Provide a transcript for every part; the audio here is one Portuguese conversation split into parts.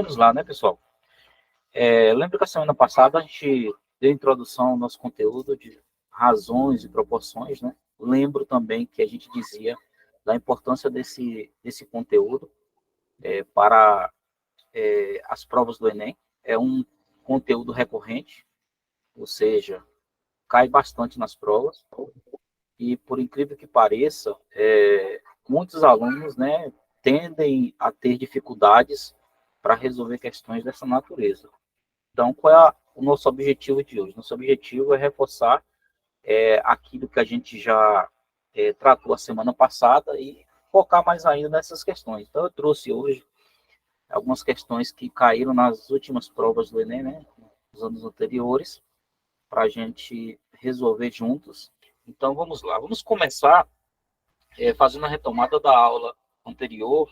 vamos lá, né, pessoal? Lembra que a semana passada a gente deu introdução ao nosso conteúdo de razões e proporções, né? Lembro também que a gente dizia da importância desse conteúdo para as provas do Enem. É um conteúdo recorrente, ou seja, cai bastante nas provas. E, por incrível que pareça, muitos alunos, né, tendem a ter dificuldades para resolver questões dessa natureza. Então, qual é o nosso objetivo de hoje? Nosso objetivo é reforçar aquilo que a gente já tratou a semana passada e focar mais ainda nessas questões. Então, eu trouxe hoje algumas questões que caíram nas últimas provas do Enem, né, nos anos anteriores, para a gente resolver juntos. Então, vamos lá. Vamos começar fazendo a retomada da aula anterior,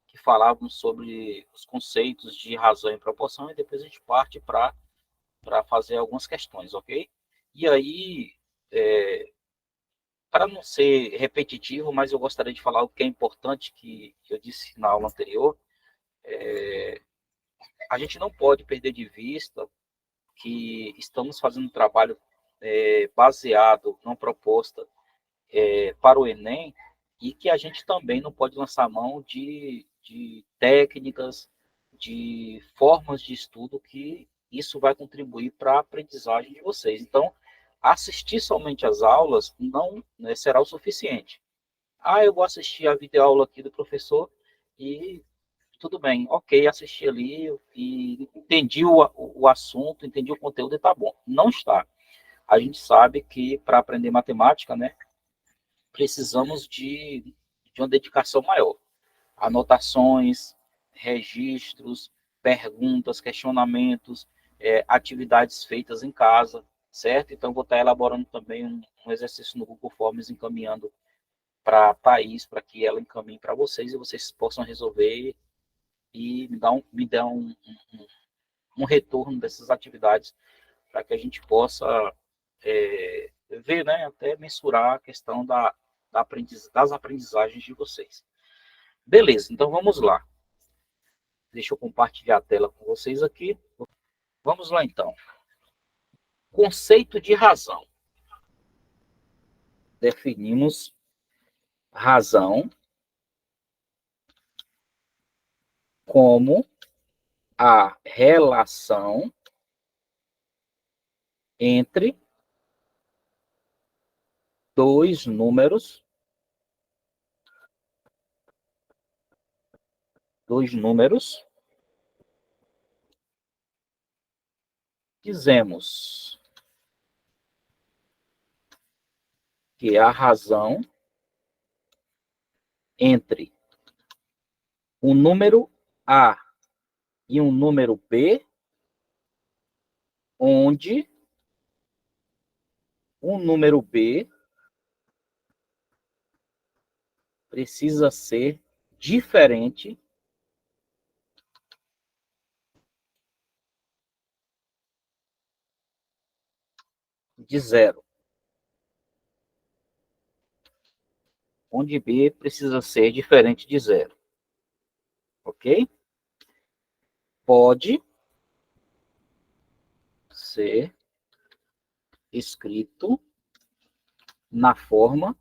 que falávamos sobre os conceitos de razão e proporção, e depois a gente parte para fazer algumas questões, ok? E aí, para não ser repetitivo, mas eu gostaria de falar o que é importante, que eu disse na aula anterior, a gente não pode perder de vista que estamos fazendo um trabalho baseado numa proposta para o Enem, e que a gente também não pode lançar mão de técnicas, de formas de estudo, que isso vai contribuir para a aprendizagem de vocês. Então, assistir somente às aulas não, né, será o suficiente. Eu vou assistir a videoaula aqui do professor e tudo bem, ok, assisti ali e entendi o assunto, entendi o conteúdo e tá bom. Não está. A gente sabe que para aprender matemática, né, precisamos de uma dedicação maior. Anotações, registros, perguntas, questionamentos, atividades feitas em casa, certo? Então, vou estar elaborando também um exercício no Google Forms, encaminhando para a Thaís, para que ela encaminhe para vocês e vocês possam resolver e me dar um retorno dessas atividades, para que a gente possa ver, né, até mensurar a questão das aprendizagens de vocês. Beleza, então vamos lá. Deixa eu compartilhar a tela com vocês aqui. Vamos lá, então. Conceito de razão. Definimos razão como a relação entre dois números dizemos que a razão entre um número A e um número B, onde um número B precisa ser diferente de zero. Onde B precisa ser diferente de zero. Ok? Pode ser escrito na forma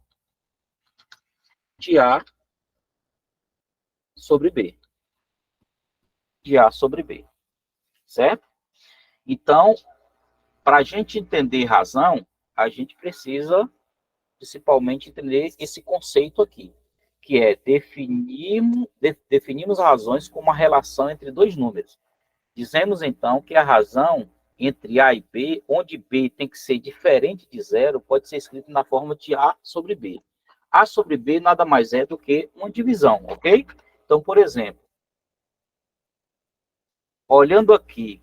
de A sobre B. De A sobre B. Certo? Então, para a gente entender razão, a gente precisa principalmente entender esse conceito aqui, que é definimos razões como uma relação entre dois números. Dizemos, então, que a razão entre A e B, onde B tem que ser diferente de zero, pode ser escrito na forma de A sobre B. A sobre B nada mais é do que uma divisão, ok? Então, por exemplo, olhando aqui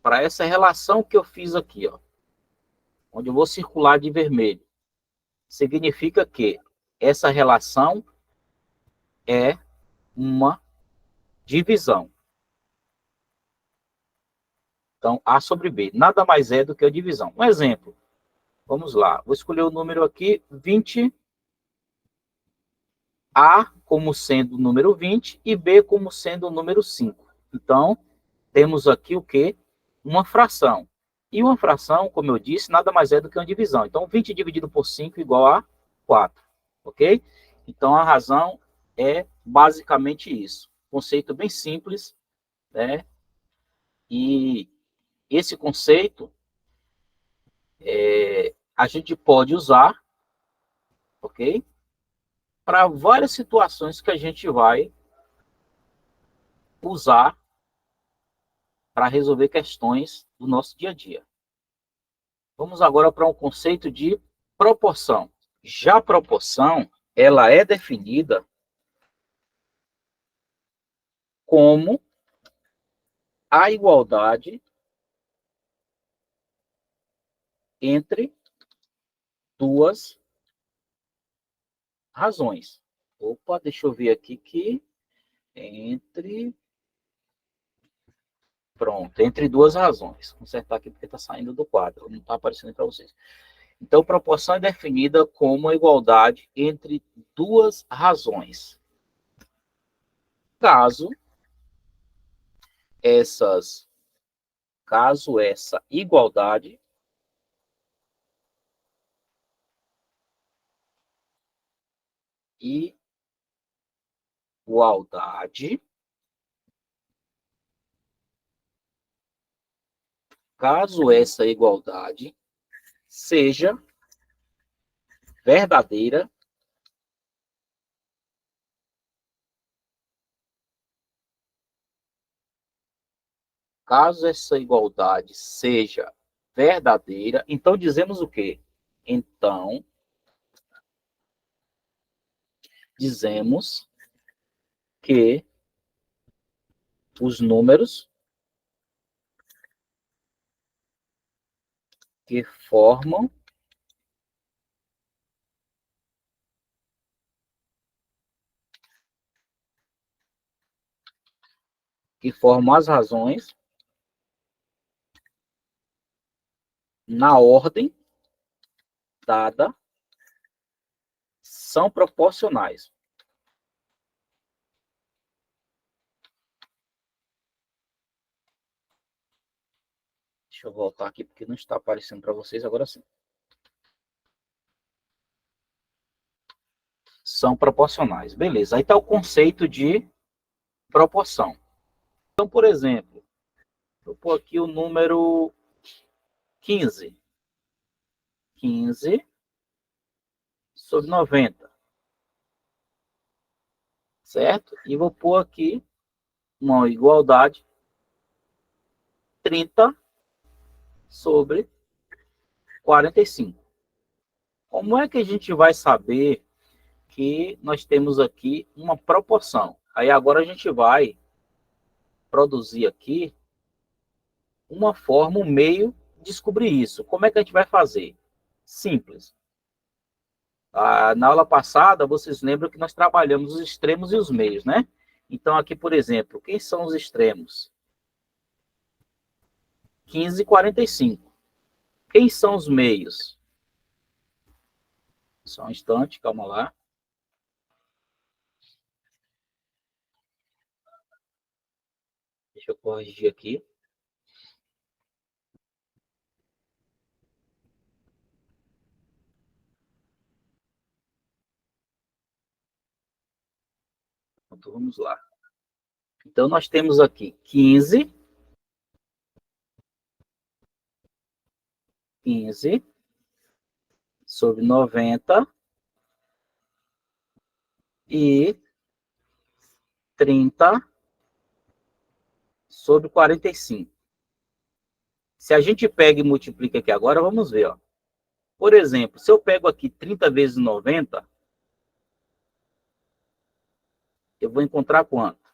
para essa relação que eu fiz aqui, ó, onde eu vou circular de vermelho, significa que essa relação é uma divisão. Então, A sobre B nada mais é do que a divisão. Um exemplo. Vamos lá. Vou escolher o número aqui, 20. A como sendo o número 20 e B como sendo o número 5. Então, temos aqui o quê? Uma fração. E uma fração, como eu disse, nada mais é do que uma divisão. Então, 20 dividido por 5 igual a 4. Ok? Então, a razão é basicamente isso. Conceito bem simples, né? E esse conceito a gente pode usar, ok? Para várias situações que a gente vai usar para resolver questões do nosso dia a dia. Vamos agora para um conceito de proporção. Já a proporção, ela é definida como a igualdade entre duas razões. Opa, deixa eu ver aqui que entre... Pronto, entre duas razões. Vou consertar aqui porque está saindo do quadro, não está aparecendo para vocês. Então, proporção é definida como a igualdade entre duas razões. Caso essas, caso essa igualdade igualdade, caso essa igualdade seja verdadeira, caso essa igualdade seja verdadeira, então dizemos o quê? Então, dizemos que os números que formam as razões na ordem dada são proporcionais. Deixa eu voltar aqui porque não está aparecendo para vocês agora sim. São proporcionais. Beleza. Aí está o conceito de proporção. Então, por exemplo, vou pôr aqui o número 15. 15 sobre 90. Certo? E vou pôr aqui uma igualdade 30 sobre 45. Como é que a gente vai saber que nós temos aqui uma proporção? Aí agora a gente vai produzir aqui uma forma, um meio de descobrir isso. Como é que a gente vai fazer? Simples. Na aula passada, vocês lembram que nós trabalhamos os extremos e os meios, né? Então, aqui, por exemplo, quem são os extremos? 15 e 45. Quem são os meios? Só um instante, calma lá. Deixa eu corrigir aqui. Então, vamos lá. Então, nós temos aqui 15 sobre 90 e 30 sobre 45. Se a gente pega e multiplica aqui agora, vamos ver. Ó. Por exemplo, se eu pego aqui 30 vezes 90, eu vou encontrar quanto?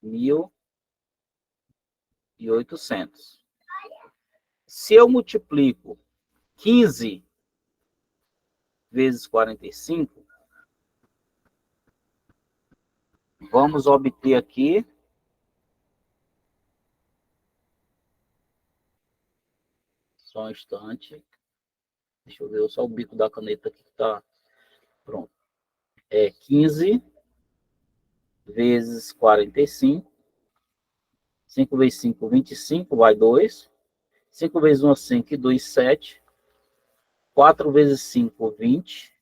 1.800. Se eu multiplico 15 vezes 45, vamos obter aqui só um instante. Deixa eu ver só o bico da caneta aqui que está pronto. É 15 vezes 45 5 vezes 5, 25, vai 2. 5 vezes 1, 5 e 2, 7. 4 vezes 5, 20,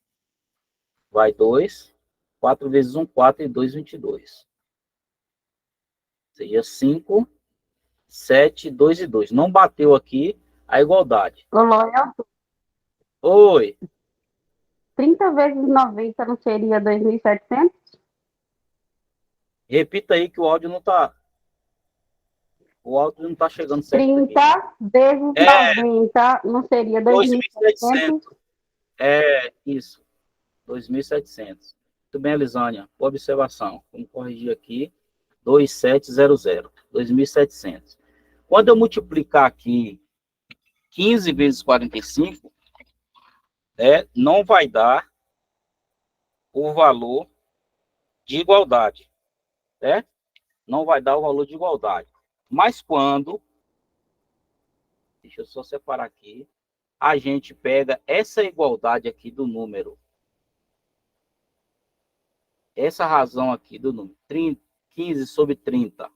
vai 2. 4 vezes 1, 4 e 2, 22. Ou seja, 5, 7, 2 e 2. Não bateu aqui a igualdade. Ô, Loel, Oi, 30 vezes 90 não seria 2.700? repita aí que o áudio não tá chegando certo aqui. 30 vezes É 90 não seria 2.700? 2.700. É isso, 2.700. Muito bem, Elisânia. Boa observação. Vamos corrigir aqui. 2700. 2.700. Quando eu multiplicar aqui 15 vezes 45, não vai dar o valor de igualdade, certo? Não vai dar o valor de igualdade. Mas quando, deixa eu só separar aqui, a gente pega essa igualdade aqui do número, essa razão aqui do número, 15 sobre 30,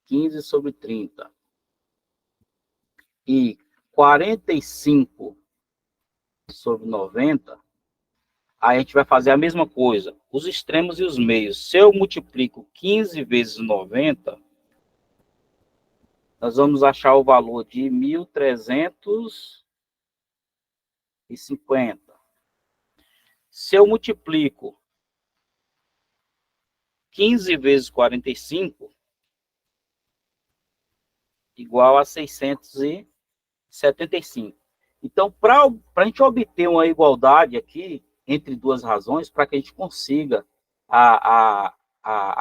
15 sobre 30 e 45 sobre 90, aí a gente vai fazer a mesma coisa, os extremos e os meios. Se eu multiplico 15 vezes 90, nós vamos achar o valor de 1.350. Se eu multiplico 15 vezes 45, igual a 675. Então, para a gente obter uma igualdade aqui entre duas razões, para que a gente consiga a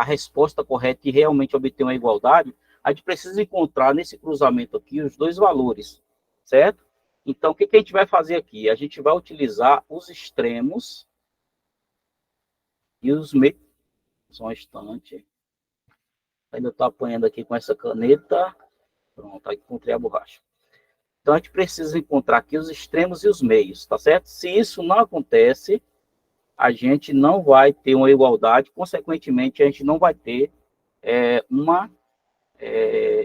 resposta correta e realmente obter uma igualdade, a gente precisa encontrar nesse cruzamento aqui os dois valores, certo? Então, o que a gente vai fazer aqui? A gente vai utilizar os extremos e os meios. Só um instante. Ainda estou apanhando aqui com essa caneta. Pronto, aí encontrei a borracha. Então, a gente precisa encontrar aqui os extremos e os meios, tá certo? Se isso não acontece, a gente não vai ter uma igualdade, consequentemente, a gente não vai ter uma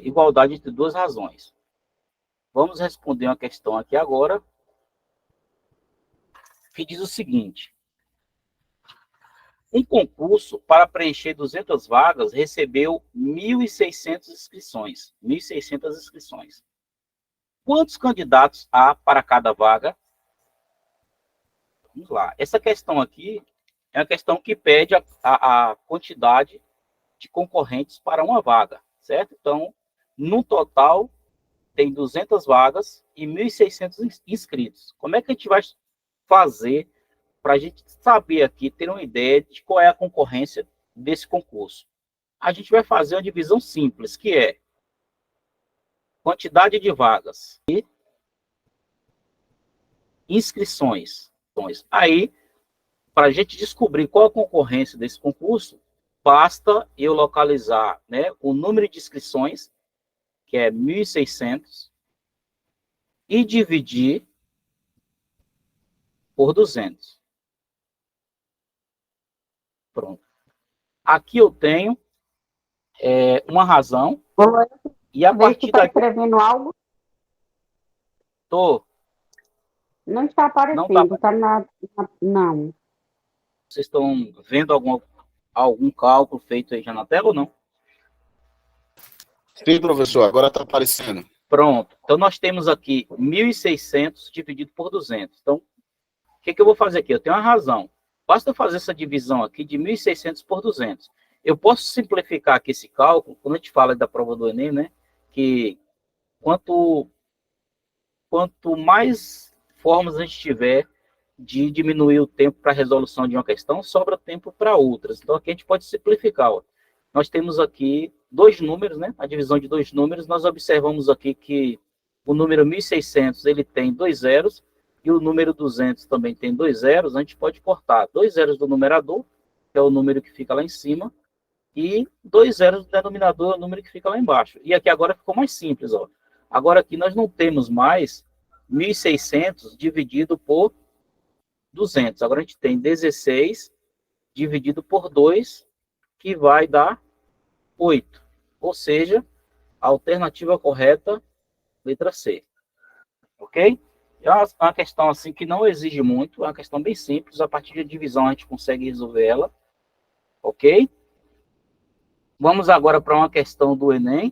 igualdade entre duas razões. Vamos responder uma questão aqui agora, que diz o seguinte: um concurso para preencher 200 vagas recebeu 1.600 inscrições. 1.600 inscrições. Quantos candidatos há para cada vaga? Vamos lá. Essa questão aqui é uma questão que pede a quantidade de concorrentes para uma vaga, certo? Então, no total, tem 200 vagas e 1.600 inscritos. Como é que a gente vai fazer para a gente saber aqui, ter uma ideia de qual é a concorrência desse concurso? A gente vai fazer uma divisão simples, que é quantidade de vagas e inscrições. Aí, para a gente descobrir qual a concorrência desse concurso, basta eu localizar, né, o número de inscrições, que é 1.600, e dividir por 200. Pronto. Aqui eu tenho uma razão, Ô, Loel, e a vê se tu partir está daqui... escrevendo algo. Não está Não tá, aparecendo, está não. vocês estão vendo algum cálculo feito aí já na tela ou não? Sim, professor, agora está aparecendo. Pronto. Então, nós temos aqui 1.600 dividido por 200. Então, o que eu vou fazer aqui? Eu tenho uma razão. Basta fazer essa divisão aqui de 1.600 por 200. Eu posso simplificar aqui esse cálculo, quando a gente fala da prova do Enem, né? Que quanto mais formas a gente tiver de diminuir o tempo para a resolução de uma questão, sobra tempo para outras. Então, aqui a gente pode simplificar. Ó. Nós temos aqui dois números, né? A divisão de dois números. Nós observamos aqui que o número 1.600 ele tem 2 zeros e o número 200 também tem 2 zeros. A gente pode cortar 2 zeros do numerador, que é o número que fica lá em cima, e 2 zeros do denominador, é o número que fica lá embaixo. E aqui agora ficou mais simples. Ó. Agora aqui nós não temos mais 1.600 dividido por 200. Agora a gente tem 16 dividido por 2, que vai dar 8. Ou seja, a alternativa correta, letra C. Ok? É uma questão assim que não exige muito, é uma questão bem simples. A partir de divisão a gente consegue resolver ela. Ok? Vamos agora para uma questão do Enem.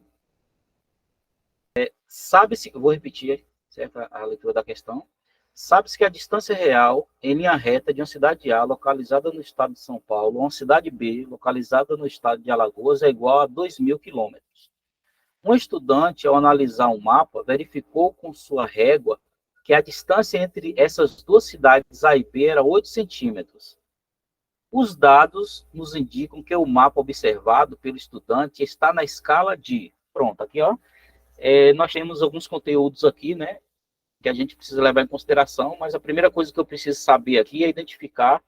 Sabe-se, vou repetir, certo, a leitura da questão. Sabe-se que a distância real em linha reta de uma cidade A, localizada no estado de São Paulo, a uma cidade B, localizada no estado de Alagoas, é igual a 2.000 quilômetros. Um estudante, ao analisar um mapa, verificou com sua régua que a distância entre essas duas cidades A e B era 8 centímetros. Os dados nos indicam que o mapa observado pelo estudante está na escala de... Pronto, aqui, ó. Nós temos alguns conteúdos aqui, né, que a gente precisa levar em consideração, mas a primeira coisa que eu preciso saber aqui é identificar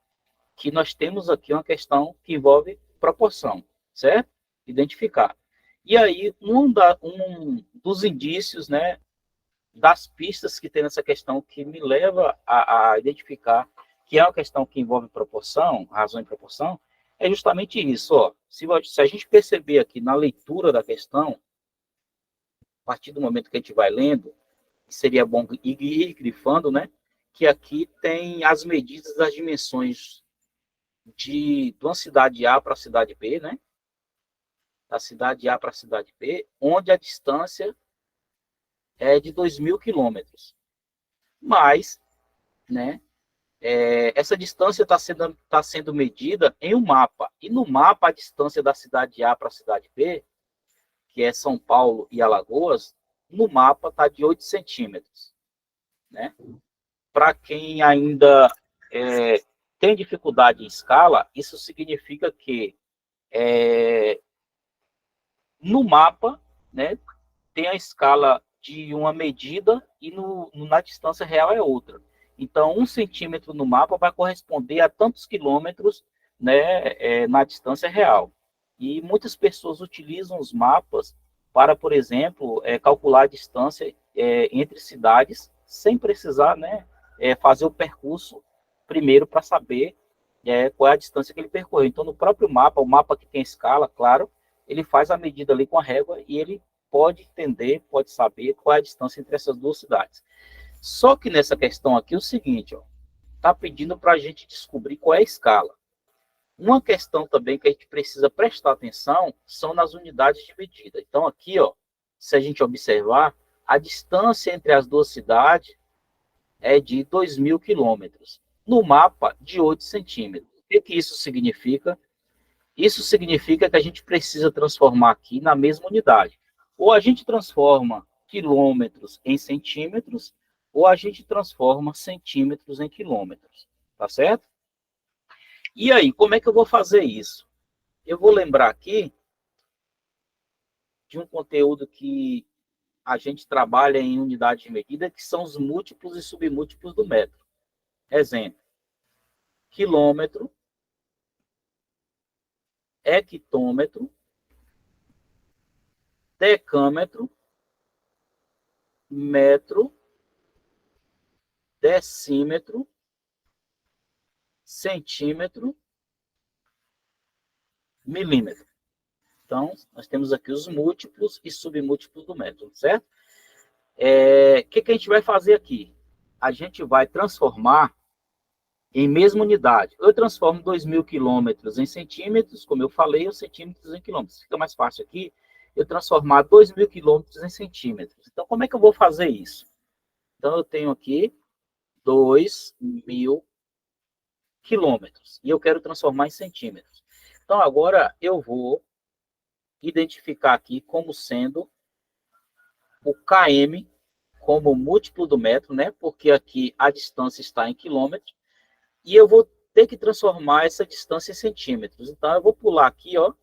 que nós temos aqui uma questão que envolve proporção, certo? Identificar. E aí, um dos indícios, né, das pistas que tem nessa questão que me leva a identificar que é uma questão que envolve proporção, razão e proporção, é justamente isso. Ó. Se a gente perceber aqui na leitura da questão, a partir do momento que a gente vai lendo, seria bom ir grifando, né? Que aqui tem as medidas das dimensões de uma cidade A para a cidade B, né? Da cidade A para a cidade B, onde a distância é de 2.000 quilômetros. Mas, né? Essa distância tá sendo medida em um mapa. E no mapa, a distância da cidade A para a cidade B, que é São Paulo e Alagoas, no mapa está de 8 centímetros. Né? Para quem ainda tem dificuldade em escala, isso significa que no mapa, né, tem a escala de uma medida e na distância real é outra. Então, 1 centímetro no mapa vai corresponder a tantos quilômetros, né, na distância real. E muitas pessoas utilizam os mapas para, por exemplo, calcular a distância entre cidades, sem precisar, né, fazer o percurso primeiro para saber qual é a distância que ele percorreu. Então, no próprio mapa, o mapa que tem escala, claro, ele faz a medida ali com a régua e ele pode entender, pode saber qual é a distância entre essas duas cidades. Só que nessa questão aqui, o seguinte, está pedindo para a gente descobrir qual é a escala. Uma questão também que a gente precisa prestar atenção são nas unidades de medida. Então, aqui, ó, se a gente observar, a distância entre as duas cidades é de 2.000 quilômetros. No mapa, de 8 centímetros. O que isso significa? Isso significa que a gente precisa transformar aqui na mesma unidade. Ou a gente transforma quilômetros em centímetros, ou a gente transforma centímetros em quilômetros. Tá certo? E aí, como é que eu vou fazer isso? Eu vou lembrar aqui de um conteúdo que a gente trabalha em unidade de medida, que são os múltiplos e submúltiplos do metro. Exemplo: quilômetro, hectômetro, decâmetro, metro, decímetro, centímetro, milímetro. Então, nós temos aqui os múltiplos e submúltiplos do metro, certo? O que a gente vai fazer aqui? A gente vai transformar em mesma unidade. Eu transformo 2.000 quilômetros em centímetros, como eu falei, os centímetros em quilômetros. Fica mais fácil aqui eu transformar 2.000 quilômetros em centímetros. Então, como é que eu vou fazer isso? Então, eu tenho aqui 2.000 quilômetros e eu quero transformar em centímetros. Então, agora eu vou identificar aqui como sendo o km como múltiplo do metro, né? Porque aqui a distância está em quilômetros. E eu vou ter que transformar essa distância em centímetros. Então, eu vou pular aqui, ó,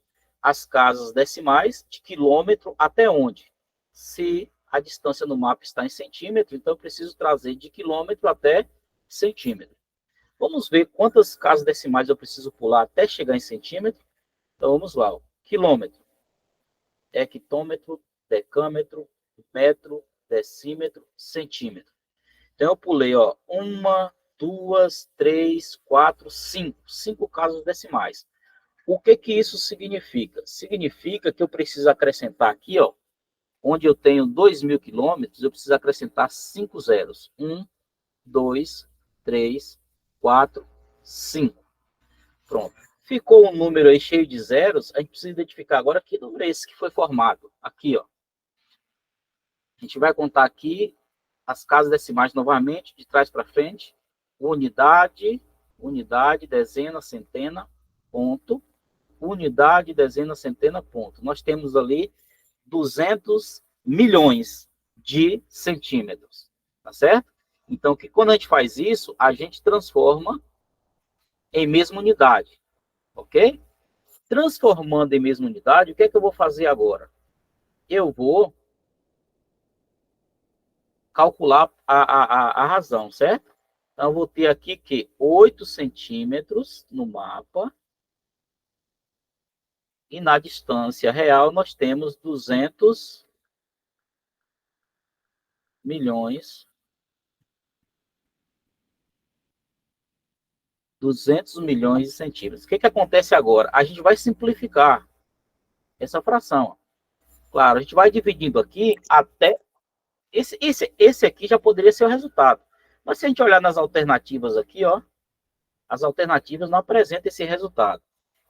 as casas decimais de quilômetro até onde? Se a distância no mapa está em centímetro, então eu preciso trazer de quilômetro até centímetro. Vamos ver quantas casas decimais eu preciso pular até chegar em centímetro. Então, vamos lá. Ó. Quilômetro, hectômetro, decâmetro, metro, decímetro, centímetro. Então, eu pulei, ó, 1, 2, 3, 4, 5. 5 casas decimais. O que que isso significa? Significa que eu preciso acrescentar aqui, ó, onde eu tenho 2.000 quilômetros, eu preciso acrescentar 5 zeros. 1, 2, 3, 4, 5. Pronto. Ficou um número aí cheio de zeros, a gente precisa identificar agora que número é esse que foi formado. Aqui, ó. A gente vai contar aqui as casas decimais novamente, de trás para frente. Unidade, unidade, dezena, centena, ponto. Unidade, dezena, centena, ponto. Nós temos ali 200 milhões de centímetros, tá certo? Então, que quando a gente faz isso, a gente transforma em mesma unidade, ok? Transformando em mesma unidade, o que é que eu vou fazer agora? Eu vou calcular a razão, certo? Então, eu vou ter aqui que 8 centímetros no mapa, e na distância real nós temos 200 milhões 200 milhões de centímetros. O que que acontece agora? A gente vai simplificar essa fração. Claro, a gente vai dividindo aqui até... Esse aqui já poderia ser o resultado. Mas se a gente olhar nas alternativas aqui, ó, as alternativas não apresentam esse resultado.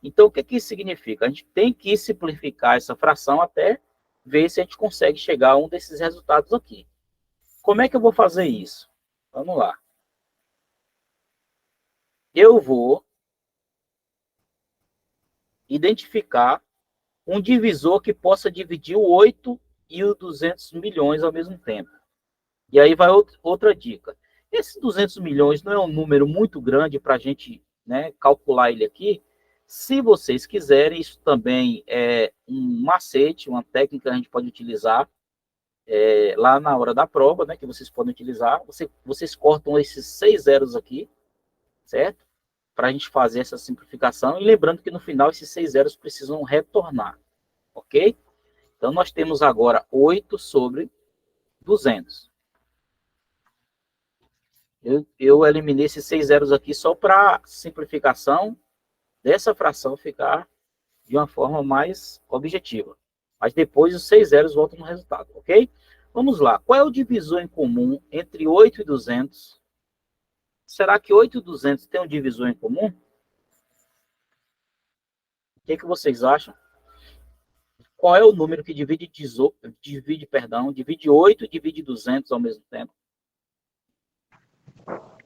Então, o que que isso significa? A gente tem que simplificar essa fração até ver se a gente consegue chegar a um desses resultados aqui. Como é que eu vou fazer isso? Vamos lá. Eu vou identificar um divisor que possa dividir o 8 e o 200 milhões ao mesmo tempo. E aí vai outra dica. Esse 200 milhões não é um número muito grande para a gente, né, calcular ele aqui. Se vocês quiserem, isso também é um macete, uma técnica que a gente pode utilizar lá na hora da prova, né, que vocês podem utilizar. Vocês cortam esses 6 zeros aqui, certo? Para a gente fazer essa simplificação. E lembrando que no final esses 6 zeros precisam retornar, ok? Então, nós temos agora 8 sobre 200. Eu eliminei esses 6 zeros aqui só para simplificação dessa fração ficar de uma forma mais objetiva. Mas depois os 6 zeros voltam no resultado, ok? Vamos lá. Qual é o divisor em comum entre 8 e 200? Será que 8 e 200 tem um divisor em comum? O que vocês acham? Qual é o número que divide 8 e divide 200 ao mesmo tempo?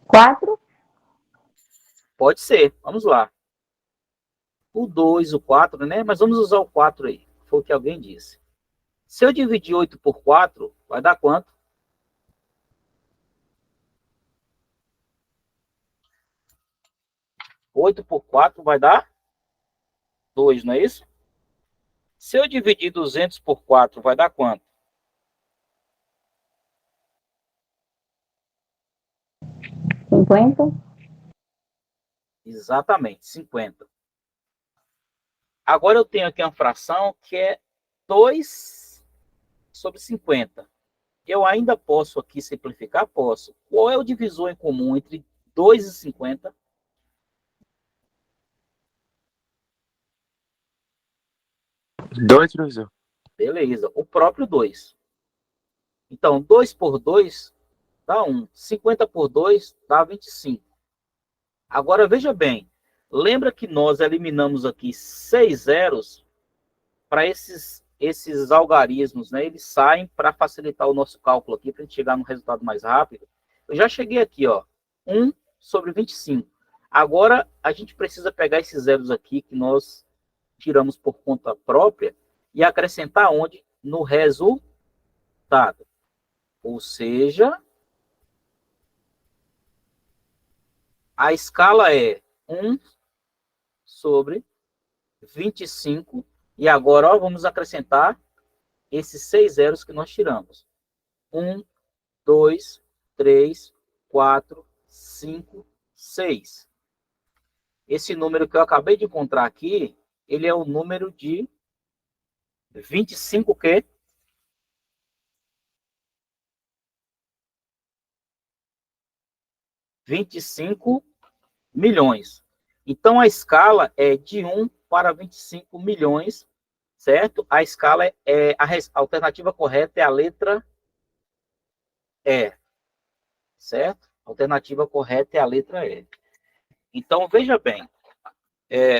4. Pode ser. Vamos lá. O 2, o 4, né? Mas vamos usar o 4 aí. Foi o que alguém disse. Se eu dividir 8 por 4, vai dar quanto? 8 por 4 vai dar 2, não é isso? Se eu dividir 200 por 4, vai dar quanto? 50. Exatamente, 50. Agora eu tenho aqui uma fração que é 2 sobre 50. Eu ainda posso aqui simplificar? Posso. Qual é o divisor em comum entre 2 e 50? 2, professor. Beleza, o próprio 2. Então, 2 por 2 dá 1. 50 por 2 dá 25. Agora, veja bem. Lembra que nós eliminamos aqui 6 zeros para esses algarismos, né? Eles saem para facilitar o nosso cálculo aqui, para a gente chegar no resultado mais rápido. Eu já cheguei aqui, ó. 1 sobre 25. Agora, a gente precisa pegar esses zeros aqui que nós tiramos por conta própria e acrescentar onde? No resultado. Ou seja, a escala é 1 sobre 25. E agora, ó, vamos acrescentar esses 6 zeros que nós tiramos. 1, 2, 3, 4, 5, 6. Esse número que eu acabei de encontrar aqui, ele é o número de 25 quê? 25 milhões. Então, a escala é de 1 para 25 milhões, certo? A escala a alternativa correta é a letra E, certo? A alternativa correta é a letra E. Então, veja bem,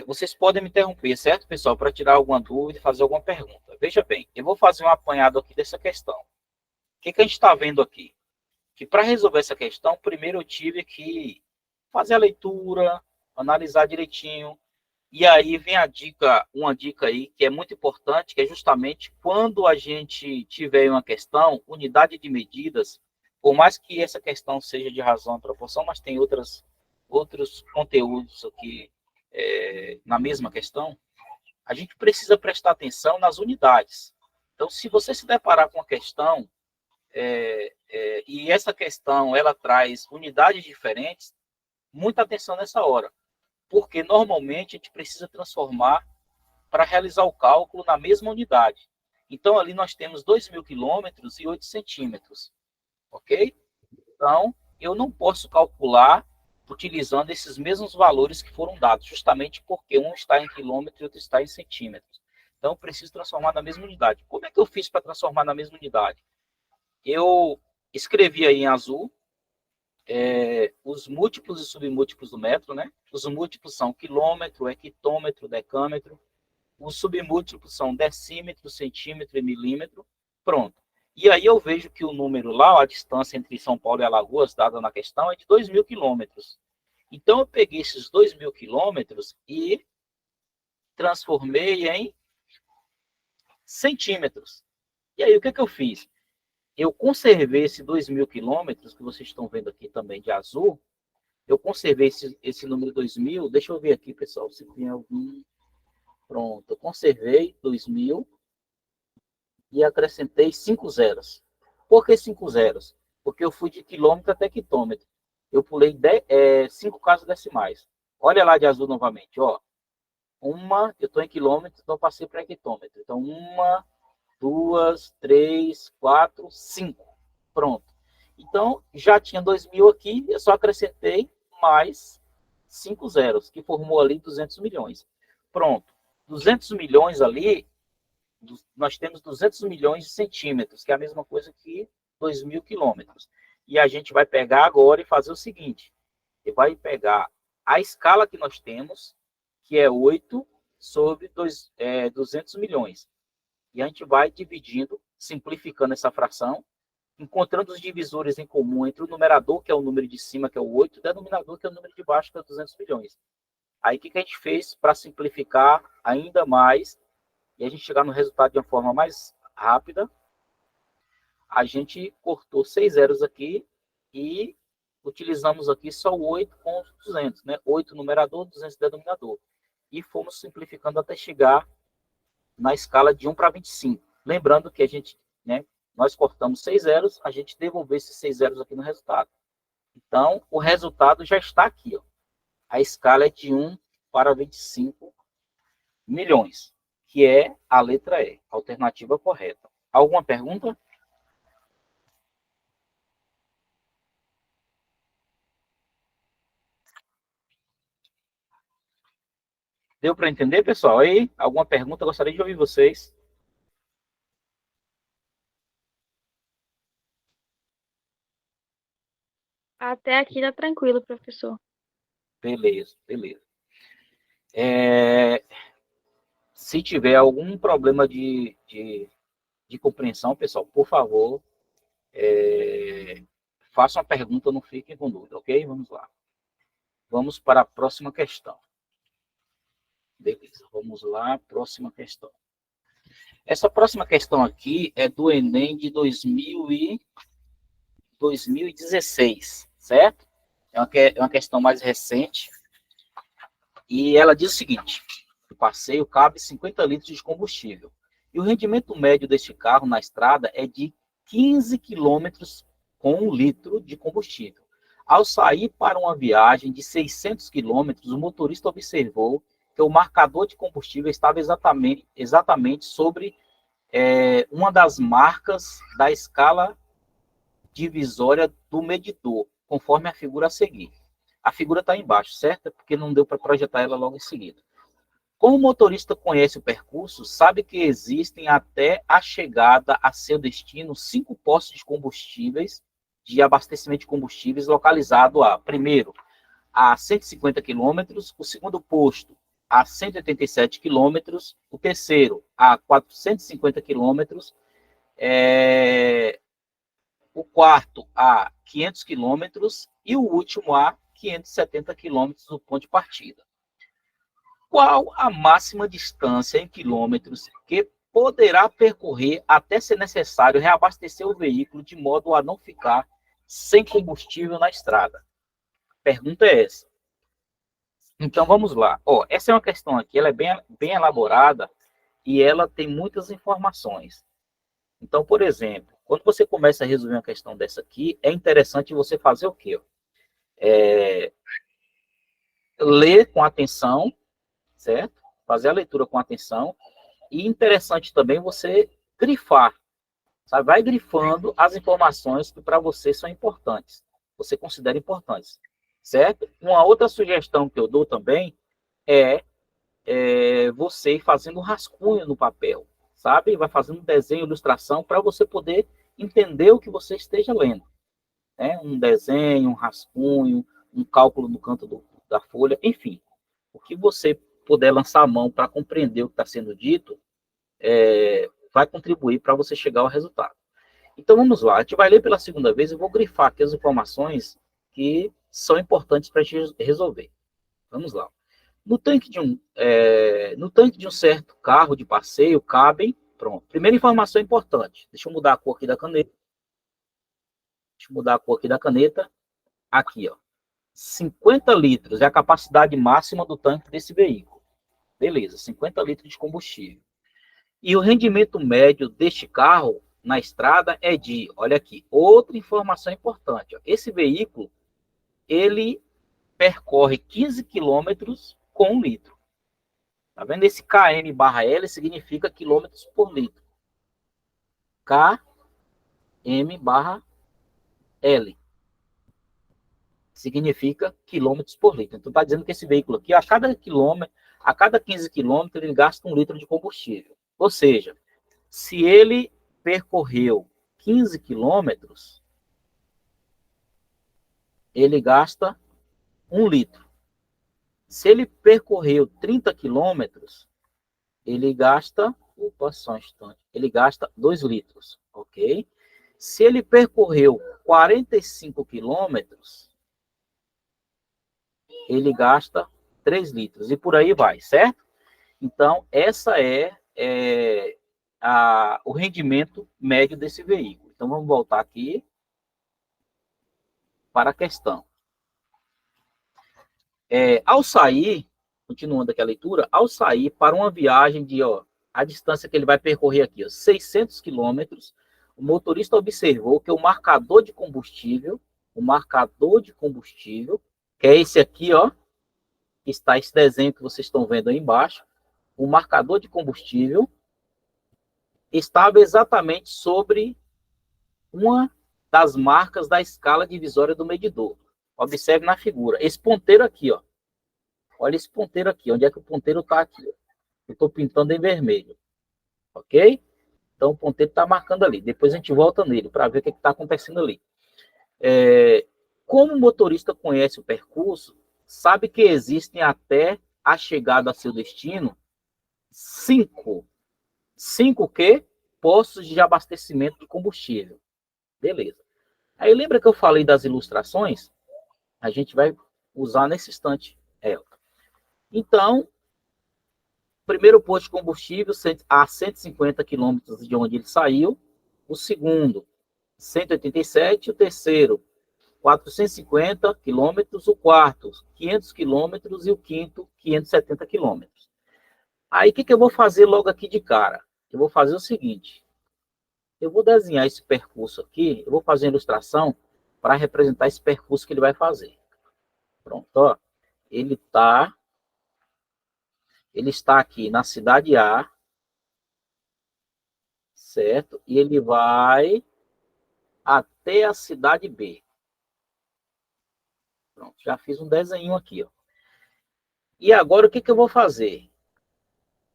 vocês podem me interromper, certo, pessoal, para tirar alguma dúvida e fazer alguma pergunta. Veja bem, eu vou fazer um apanhado aqui dessa questão. O que a gente está vendo aqui? Que para resolver essa questão, primeiro eu tive que fazer a leitura, analisar direitinho, e aí vem uma dica aí que é muito importante, que é justamente quando a gente tiver uma questão, unidade de medidas, por mais que essa questão seja de razão e proporção, mas tem outros conteúdos aqui na mesma questão, a gente precisa prestar atenção nas unidades. Então, se você se deparar com uma questão, e essa questão ela traz unidades diferentes, muita atenção nessa hora, porque normalmente a gente precisa transformar para realizar o cálculo na mesma unidade. Então, ali nós temos 2.000 quilômetros e 8 centímetros, ok? Então, eu não posso calcular utilizando esses mesmos valores que foram dados, justamente porque um está em quilômetros e outro está em centímetros. Então, eu preciso transformar na mesma unidade. Como é que eu fiz para transformar na mesma unidade? Eu escrevi aí em azul os múltiplos e submúltiplos do metro, né? Os múltiplos são quilômetro, hectômetro, decâmetro. Os submúltiplos são decímetro, centímetro e milímetro. Pronto. E aí eu vejo que o número lá, a distância entre São Paulo e Alagoas, dada na questão, é de 2.000 quilômetros. Então, eu peguei esses 2.000 quilômetros e transformei em centímetros. E aí, o que eu fiz? Eu conservei esses 2.000 quilômetros, que vocês estão vendo aqui também de azul. Eu conservei esse número 2.000. Deixa eu ver aqui, pessoal, se tem algum. Pronto, eu conservei 2.000 e acrescentei 5 zeros. Por que 5 zeros? Porque eu fui de quilômetro até quilômetro. Eu pulei 5 casas decimais. Olha lá de azul novamente, ó. Eu estou em quilômetro, então eu passei para hectômetro. Então, 1, 2, 3, 4, 5. Pronto. Então, já tinha 2.000 aqui, eu só acrescentei mais 5 zeros, que formou ali 200 milhões. Pronto. 200 milhões ali, nós temos 200 milhões de centímetros, que é a mesma coisa que 2.000 quilômetros. E a gente vai pegar agora e fazer o seguinte. Ele vai pegar a escala que nós temos, que é 8 sobre 200 milhões. E a gente vai dividindo, simplificando essa fração, encontrando os divisores em comum entre o numerador, que é o número de cima, que é o 8, e o denominador, que é o número de baixo, que é 200 milhões. Aí, o que a gente fez para simplificar ainda mais, e a gente chegar no resultado de uma forma mais rápida? A gente cortou 6 zeros aqui e utilizamos aqui só o 8 com os 200, né? 8 numerador, 200 denominador. E fomos simplificando até chegar na escala de 1 para 25. Lembrando que a gente, né, nós cortamos 6 zeros, a gente devolveu esses 6 zeros aqui no resultado. Então, o resultado já está aqui, ó. A escala é de 1 para 25 milhões, que é a letra E, a alternativa correta. Alguma pergunta? Deu para entender, pessoal? Aí, alguma pergunta? Eu gostaria de ouvir vocês. Até aqui tá tranquilo, professor. Beleza, beleza. Se tiver algum problema de compreensão, pessoal, por favor, faça uma pergunta, não fiquem com dúvida, ok? Vamos lá. Vamos para a próxima questão. Beleza, vamos lá, próxima questão. Essa próxima questão aqui é do Enem de 2016, certo? É uma questão mais recente. E ela diz o seguinte: o passeio cabe 50 litros de combustível. E o rendimento médio deste carro na estrada é de 15 quilômetros com 1 litro de combustível. Ao sair para uma viagem de 600 quilômetros, o motorista observou que o marcador de combustível estava exatamente sobre uma das marcas da escala divisória do medidor. conforme a figura a seguir. A figura está embaixo, certo? É porque não deu para projetar ela logo em seguida. Como o motorista conhece o percurso, sabe que existem até a chegada a seu destino 5 postos de combustíveis, de abastecimento de combustíveis localizado primeiro, a 150 quilômetros, o segundo posto a 187 quilômetros, o terceiro a 450 quilômetros, o quarto a 500 quilômetros e o último a 570 quilômetros do ponto de partida. Qual a máxima distância em quilômetros que poderá percorrer até ser necessário reabastecer o veículo de modo a não ficar sem combustível na estrada? A pergunta é essa. Então, vamos lá. Essa é uma questão aqui, ela é bem elaborada e ela tem muitas informações. Então, por exemplo, quando você começa a resolver uma questão dessa aqui, é interessante você fazer o quê? Ler com atenção, certo? Fazer a leitura com atenção. E interessante também você grifar. Sabe? Vai grifando as informações que para você são importantes. Você considera importantes. Certo? Uma outra sugestão que eu dou também é você ir fazendo um rascunho no papel. Sabe? Vai fazendo um desenho, ilustração, para você poder entender o que você esteja lendo. Né? Um desenho, um rascunho, um cálculo no canto da folha, enfim. O que você puder lançar a mão para compreender o que está sendo dito, vai contribuir para você chegar ao resultado. Então, vamos lá. A gente vai ler pela segunda vez. Eu vou grifar aqui as informações que são importantes para a gente resolver. Vamos lá. No tanque de um certo carro de passeio cabem... Pronto. Primeira informação importante. Deixa eu mudar a cor aqui da caneta. Aqui, 50 litros é a capacidade máxima do tanque desse veículo. Beleza, 50 litros de combustível. E o rendimento médio deste carro na estrada é olha aqui, outra informação importante. Esse veículo, ele percorre 15 quilômetros com 1 litro. Tá vendo? Esse km/L significa quilômetros por litro. km/L significa quilômetros por litro. Então, está dizendo que esse veículo aqui, a cada 15 quilômetros, ele gasta 1 litro de combustível. Ou seja, se ele percorreu 15 quilômetros, ele gasta 1 litro. Se ele percorreu 30 quilômetros, ele gasta... Opa, só um instante. Ele gasta 2 litros, ok? Se ele percorreu 45 quilômetros, ele gasta 3 litros. E por aí vai, certo? Então, essa é o rendimento médio desse veículo. Então, vamos voltar aqui para a questão. Ao sair, continuando aqui a leitura, ao sair para uma viagem de, a distância que ele vai percorrer aqui, 600 quilômetros, o motorista observou que o marcador de combustível, que é esse aqui, que está esse desenho que vocês estão vendo aí embaixo, o marcador de combustível estava exatamente sobre uma das marcas da escala divisória do medidor. Observe na figura. Esse ponteiro aqui, olha esse ponteiro aqui. Onde é que o ponteiro está aqui? Eu estou pintando em vermelho. Ok? Então, o ponteiro está marcando ali. Depois a gente volta nele para ver o que está acontecendo ali. Como o motorista conhece o percurso, sabe que existem até a chegada a seu destino 5 quê? Postos de abastecimento de combustível. Beleza. Aí lembra que eu falei das ilustrações? A gente vai usar nesse instante ela. Então, primeiro posto de combustível a 150 quilômetros de onde ele saiu. O segundo, 187. O terceiro, 450 quilômetros. O quarto, 500 quilômetros. E o quinto, 570 quilômetros. Aí, o que eu vou fazer logo aqui de cara? Eu vou fazer o seguinte. Eu vou desenhar esse percurso aqui. Eu vou fazer a ilustração para representar esse percurso que ele vai fazer. Pronto, Ele está aqui na cidade A, certo? E ele vai até a cidade B. Pronto, já fiz um desenho aqui, ó. E agora o que eu vou fazer?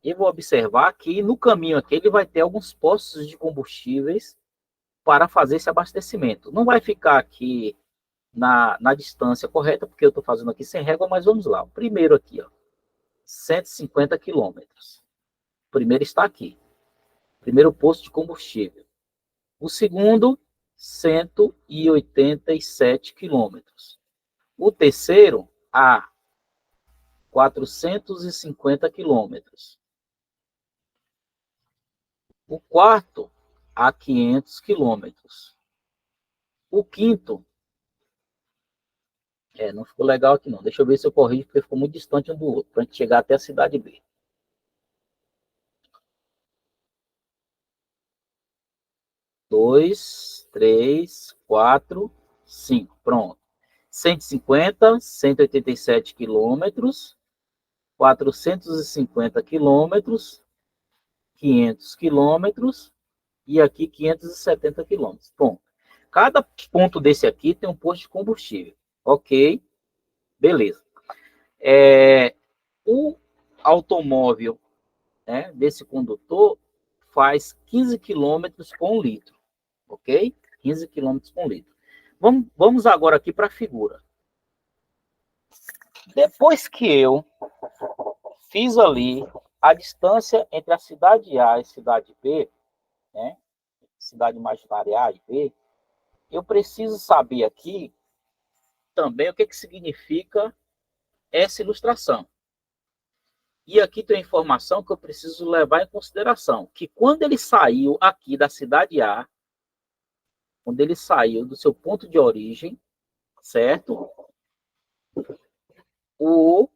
Eu vou observar que no caminho aqui ele vai ter alguns postos de combustíveis para fazer esse abastecimento. Não vai ficar aqui na distância correta, porque eu estou fazendo aqui sem régua, mas vamos lá. O primeiro aqui, ó, 150 quilômetros. O primeiro está aqui. Primeiro posto de combustível. O segundo, 187 quilômetros. O terceiro, a 450 quilômetros. O quarto, a 500 quilômetros. O quinto, não ficou legal aqui não. Deixa eu ver se eu corrijo, porque ficou muito distante um do outro, para a gente chegar até a cidade B. Dois, três, quatro, 5. Pronto. 150, 187 quilômetros, 450 quilômetros, 500 quilômetros e aqui 570 quilômetros. Bom, cada ponto desse aqui tem um posto de combustível. Ok, beleza. O automóvel, né, desse condutor faz 15 quilômetros com litro. Ok? 15 quilômetros com litro. Vamos agora aqui para a figura. Depois que eu fiz ali a distância entre a cidade A e a cidade B, né, cidade imaginária A e B, eu preciso saber aqui também o que significa essa ilustração. E aqui tem uma informação que eu preciso levar em consideração, que quando ele saiu aqui da cidade A, quando ele saiu do seu ponto de origem, certo? O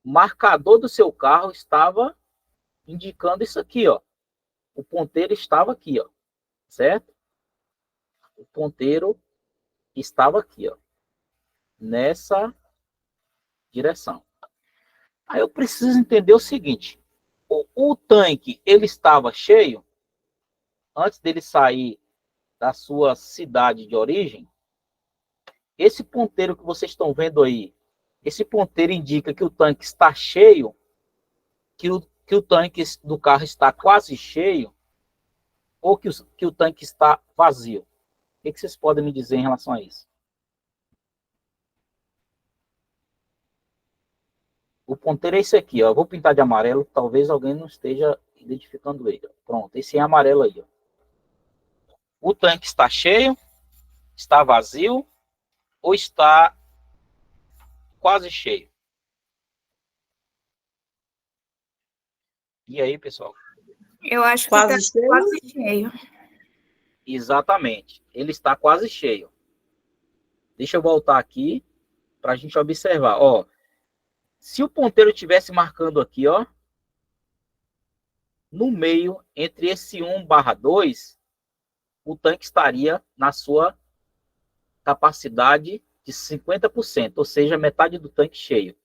marcador do seu carro estava indicando isso aqui, ó. O ponteiro estava aqui, ó, certo? O ponteiro estava aqui, ó, nessa direção. Aí eu preciso entender o seguinte: o tanque ele estava cheio antes dele sair da sua cidade de origem. Esse ponteiro que vocês estão vendo aí, esse ponteiro indica que o tanque está cheio, que o tanque do carro está quase cheio, ou que o tanque está vazio. O que vocês podem me dizer em relação a isso? O ponteiro é esse aqui, ó. Eu vou pintar de amarelo, talvez alguém não esteja identificando ele. Pronto, esse é amarelo aí, ó. O tanque está cheio, está vazio ou está quase cheio? E aí, pessoal? Eu acho que Quase está cheio? quase cheio. Exatamente, ele está quase cheio. Deixa eu voltar aqui para a gente observar. Ó, se o ponteiro estivesse marcando aqui, ó, no meio, entre esse 1/2, o tanque estaria na sua capacidade de 50%, ou seja, metade do tanque cheio.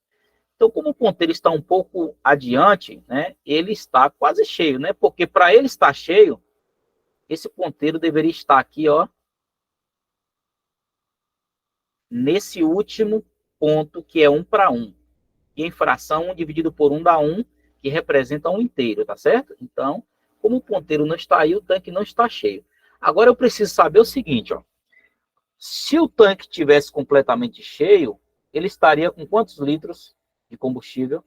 Então, como o ponteiro está um pouco adiante, né, ele está quase cheio, né? Porque para ele estar cheio, esse ponteiro deveria estar aqui, ó, nesse último ponto, que é 1/1. E em fração, 1 dividido por 1 dá 1, que representa 1 inteiro, tá certo? Então, como o ponteiro não está aí, o tanque não está cheio. Agora eu preciso saber o seguinte, ó. Se o tanque tivesse completamente cheio, ele estaria com quantos litros de combustível?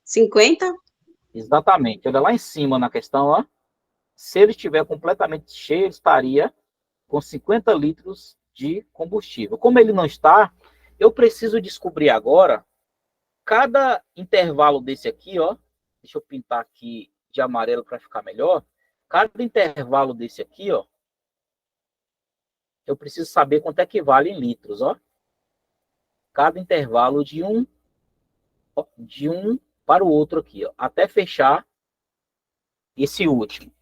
50? Exatamente. Olha lá em cima na questão, ó. Se ele estiver completamente cheio, ele estaria com 50 litros de combustível. Como ele não está, eu preciso descobrir agora cada intervalo desse aqui, ó. Deixa eu pintar aqui de amarelo para ficar melhor. Cada intervalo desse aqui, ó, eu preciso saber quanto é que vale em litros, ó. Cada intervalo de um para o outro aqui, ó, até fechar esse último.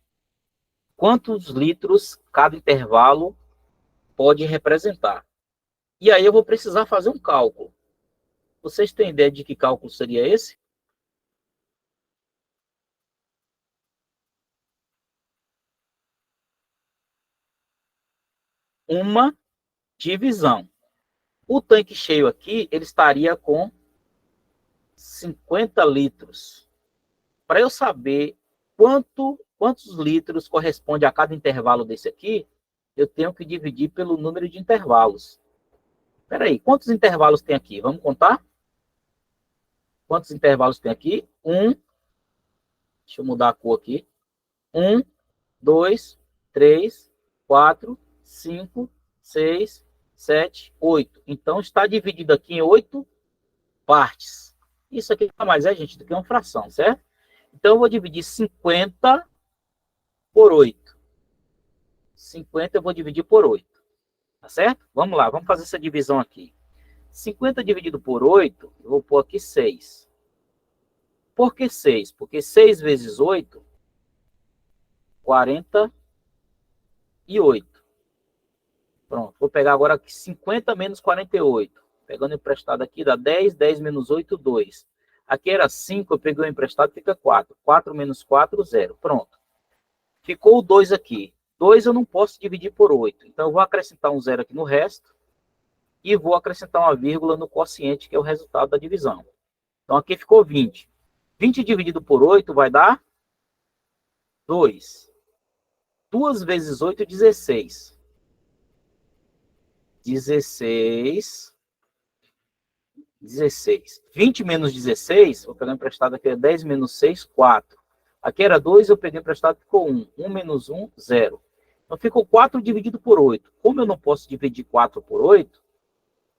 Quantos litros cada intervalo pode representar? E aí eu vou precisar fazer um cálculo. Vocês têm ideia de que cálculo seria esse? uma divisão. O tanque cheio aqui, ele estaria com 50 litros. Para eu saber quantos litros corresponde a cada intervalo desse aqui, eu tenho que dividir pelo número de intervalos. Espera aí, quantos intervalos tem aqui? Vamos contar? Quantos intervalos tem aqui? Deixa eu mudar a cor aqui. 1, 2, 3, 4, 5, 6, 7, 8. Então, está dividido aqui em 8 partes. Isso aqui não é mais, gente, do que uma fração, certo? Então, eu vou dividir 50 por 8. 50 eu vou dividir por 8. Tá certo? Vamos lá, vamos fazer essa divisão aqui. 50 dividido por 8, eu vou pôr aqui 6. Por que 6? Porque 6 vezes 8, 48. Pronto, vou pegar agora aqui 50 menos 48. Pegando emprestado aqui, dá 10, 10 menos 8, 2. Aqui era 5, eu peguei o emprestado, fica 4. 4 menos 4, 0. Pronto. Ficou o 2 aqui. 2 eu não posso dividir por 8. Então, eu vou acrescentar um 0 aqui no resto. E vou acrescentar uma vírgula no quociente, que é o resultado da divisão. Então, aqui ficou 20. 20 dividido por 8 vai dar 2. 2 vezes 8, 16. 16. 20 menos 16, vou pegar emprestado aqui, é 10 menos 6, 4. Aqui era 2, eu peguei emprestado, ficou 1. 1 menos 1, 0. Então, ficou 4 dividido por 8. Como eu não posso dividir 4 por 8,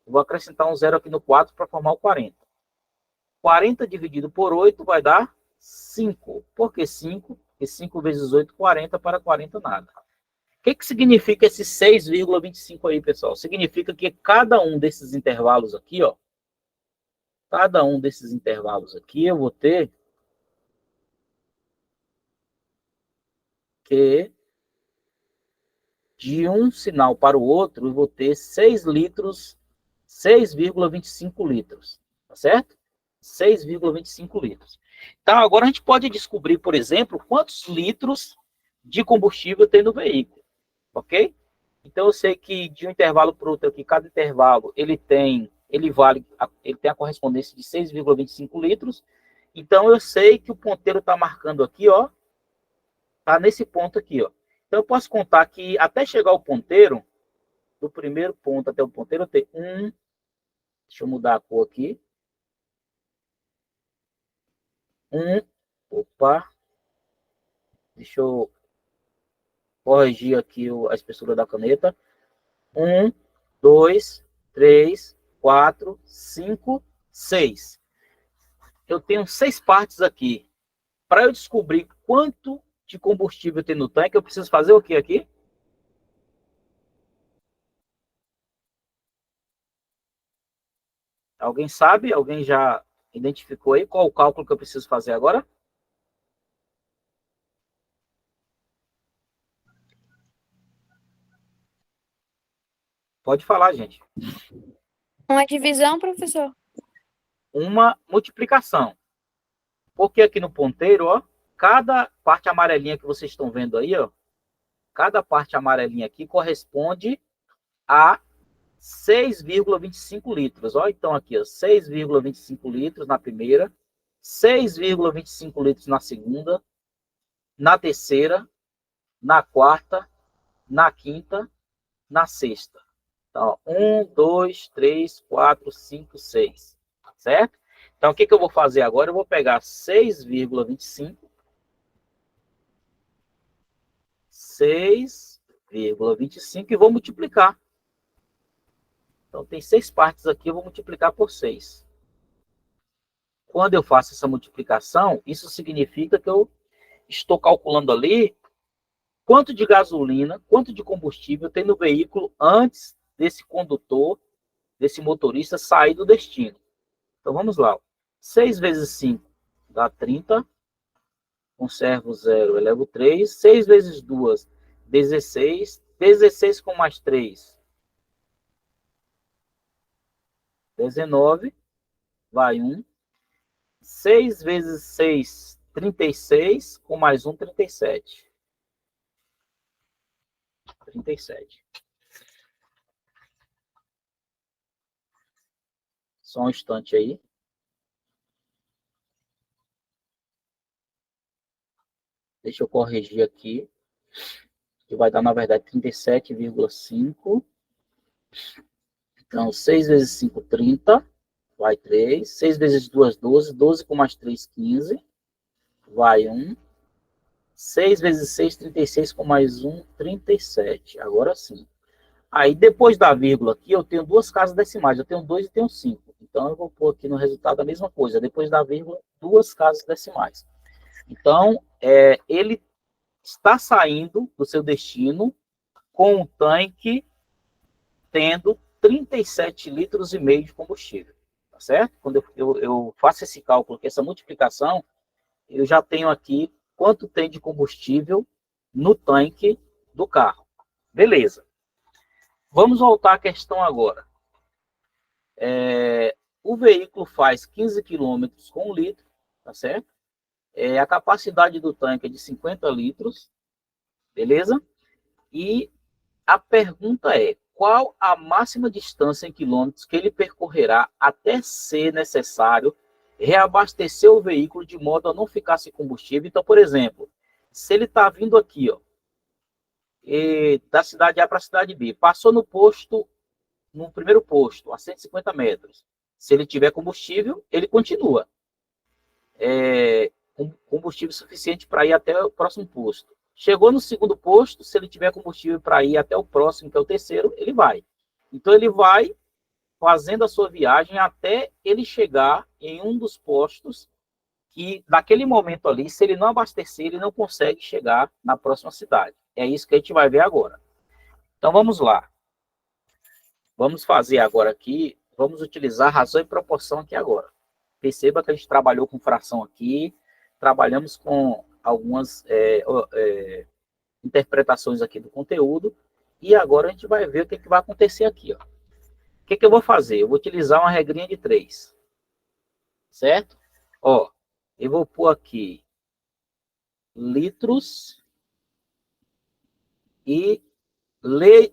eu vou acrescentar um 0 aqui no 4 para formar o 40. 40 dividido por 8 vai dar 5. Por que 5? Porque 5 vezes 8, 40, para 40 nada. O que significa esse 6,25 aí, pessoal? Significa que cada um desses intervalos aqui, ó, cada um desses intervalos aqui, eu vou ter que, de um sinal para o outro, eu vou ter 6 litros, 6,25 litros, tá certo? 6,25 litros. Então, agora a gente pode descobrir, por exemplo, quantos litros de combustível tem no veículo, ok? Então, eu sei que de um intervalo para o outro aqui, cada intervalo, ele tem a correspondência de 6,25 litros. Então, eu sei que o ponteiro está marcando aqui, ó, está nesse ponto aqui, ó. Então, eu posso contar que até chegar ao ponteiro, do primeiro ponto até o ponteiro, eu tenho deixa eu mudar a cor aqui. Deixa eu corrigir aqui a espessura da caneta. 1, 2, 3, 4, 5, 6. Eu tenho 6 partes aqui. Para eu descobrir quanto de combustível tem no tanque, eu preciso fazer o que aqui? Alguém sabe? Alguém já identificou aí qual o cálculo que eu preciso fazer agora? Pode falar, gente. Uma divisão, professor? Uma multiplicação. Porque aqui no ponteiro, ó, cada parte amarelinha que vocês estão vendo aí, ó, cada parte amarelinha aqui corresponde a 6,25 litros. Ó, então aqui, ó, 6,25 litros na primeira, 6,25 litros na segunda, na terceira, na quarta, na quinta, na sexta. Então, 1, 2, 3, 4, 5, 6. Certo? Então, o que eu vou fazer agora? Eu vou pegar 6,25. 6,25 e vou multiplicar. Então, tem 6 partes aqui, eu vou multiplicar por 6. Quando eu faço essa multiplicação, isso significa que eu estou calculando ali quanto de gasolina, quanto de combustível tem no veículo antes desse condutor, desse motorista sair do destino. Então, vamos lá. 6 vezes 5 dá 30. Conservo 0, elevo 3. 6 vezes 2, 16. 16 com mais 3, 19. Vai 1. 6 vezes 6, 36. Com mais 1, 37. 37. Só um instante aí. Deixa eu corrigir aqui. Que vai dar, na verdade, 37,5. Então, 6 vezes 5, 30. Vai 3. 6 vezes 2, 12. 12 com mais 3, 15. Vai 1. 6 vezes 6, 36 com mais 1, 37. Agora sim. Aí, depois da vírgula aqui, eu tenho duas casas decimais. Eu tenho 2 e tenho 5. Então, eu vou pôr aqui no resultado a mesma coisa. Depois da vírgula, duas casas decimais. Então, ele está saindo do seu destino com um tanque tendo 37 litros e meio de combustível. Tá certo? Quando eu faço esse cálculo, essa multiplicação, eu já tenho aqui quanto tem de combustível no tanque do carro. Beleza. Vamos voltar à questão agora. O veículo faz 15 km com 1 litro, tá certo? A capacidade do tanque é de 50 litros, beleza? E a pergunta é, qual a máxima distância em quilômetros que ele percorrerá até ser necessário reabastecer o veículo de modo a não ficar sem combustível? Então, por exemplo, se ele está vindo aqui, ó, da cidade A para a cidade B, passou no primeiro posto, a 150 metros. Se ele tiver combustível, ele continua. Com combustível suficiente para ir até o próximo posto. Chegou no segundo posto, se ele tiver combustível para ir até o próximo, que é o terceiro, ele vai. Então, ele vai fazendo a sua viagem até ele chegar em um dos postos que, naquele momento ali, se ele não abastecer, ele não consegue chegar na próxima cidade. É isso que a gente vai ver agora. Então, vamos lá. Vamos fazer agora aqui, vamos utilizar razão e proporção aqui agora. Perceba que a gente trabalhou com fração aqui, trabalhamos com algumas interpretações aqui do conteúdo, e agora a gente vai ver o que vai acontecer aqui. Ó. O que eu vou fazer? Eu vou utilizar uma regrinha de 3. Certo? Ó, eu vou pôr aqui litros e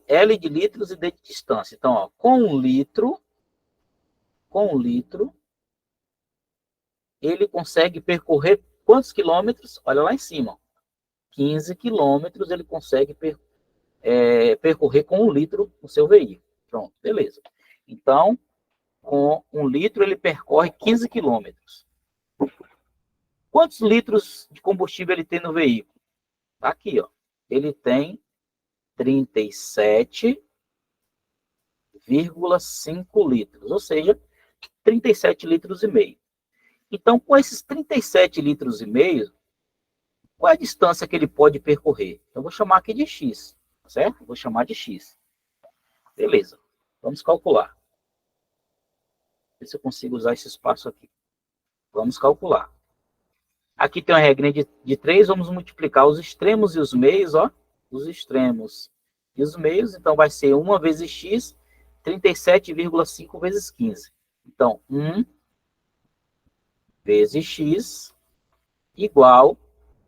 L de litros e D de distância. Então, ó, com um litro, ele consegue percorrer quantos quilômetros? Olha lá em cima. 15 quilômetros ele consegue percorrer com 1 litro no seu veículo. Pronto, beleza. Então, com 1 litro ele percorre 15 quilômetros. Quantos litros de combustível ele tem no veículo? Tá aqui, ó. Ele tem 37,5 litros, ou seja, 37 litros e meio. Então, com esses 37 litros e meio, qual é a distância que ele pode percorrer? Eu vou chamar aqui de X, certo? Vou chamar de X. Beleza, vamos calcular. Ver se eu consigo usar esse espaço aqui. Vamos calcular. Aqui tem uma regrinha de 3, vamos multiplicar os extremos e os meios, ó. Os extremos e os meios, então vai ser 1 vezes X, 37,5 vezes 15. Então, 1 vezes X igual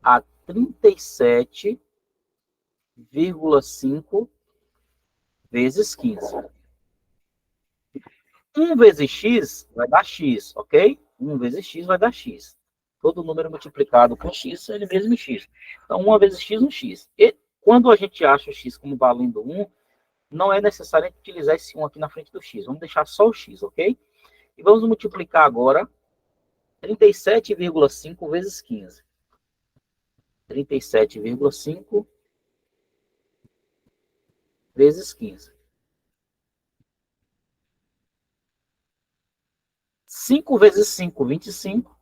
a 37,5 vezes 15. 1 vezes X vai dar X, ok? 1 vezes X vai dar X. Todo número multiplicado por X é ele mesmo X. Então, 1 vezes X, 1 X. E quando a gente acha o X como valendo 1, não é necessário utilizar esse 1 aqui na frente do X. Vamos deixar só o X, ok? E vamos multiplicar agora 37,5 vezes 15. 37,5 vezes 15. 5 vezes 5, 25.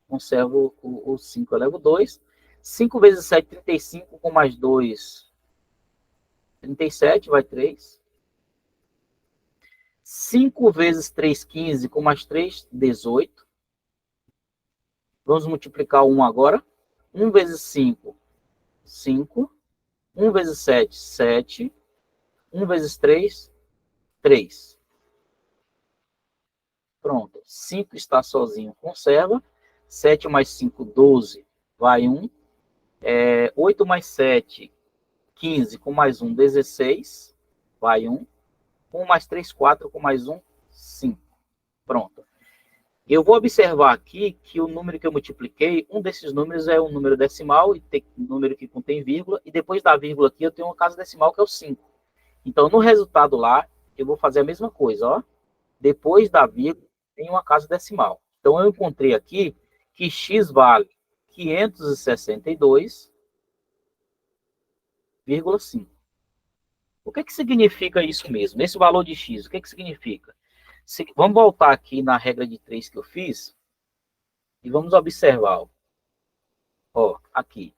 Conservo o 5, eu levo 2. 5 vezes 7, 35, com mais 2, 37, vai 3. 5 vezes 3, 15, com mais 3, 18. Vamos multiplicar o 1 agora. 1 vezes 5, 5. 1 vezes 7, 7. 1 vezes 3, 3. Pronto. 5 está sozinho, conserva. 7 mais 5, 12, vai 1. 8 mais 7, 15, com mais 1, 16, vai 1. 1 mais 3, 4, com mais 1, 5. Pronto. Eu vou observar aqui que o número que eu multipliquei, um desses números é um número decimal, e tem um número que contém vírgula, e depois da vírgula aqui eu tenho uma casa decimal que é o 5. Então, no resultado lá, eu vou fazer a mesma coisa, ó. Depois da vírgula, tem uma casa decimal. Então, eu encontrei aqui que x vale 562,5. O que significa isso mesmo? Esse valor de x, o que significa? Vamos voltar aqui na regra de 3 que eu fiz e vamos observar. Ó, aqui.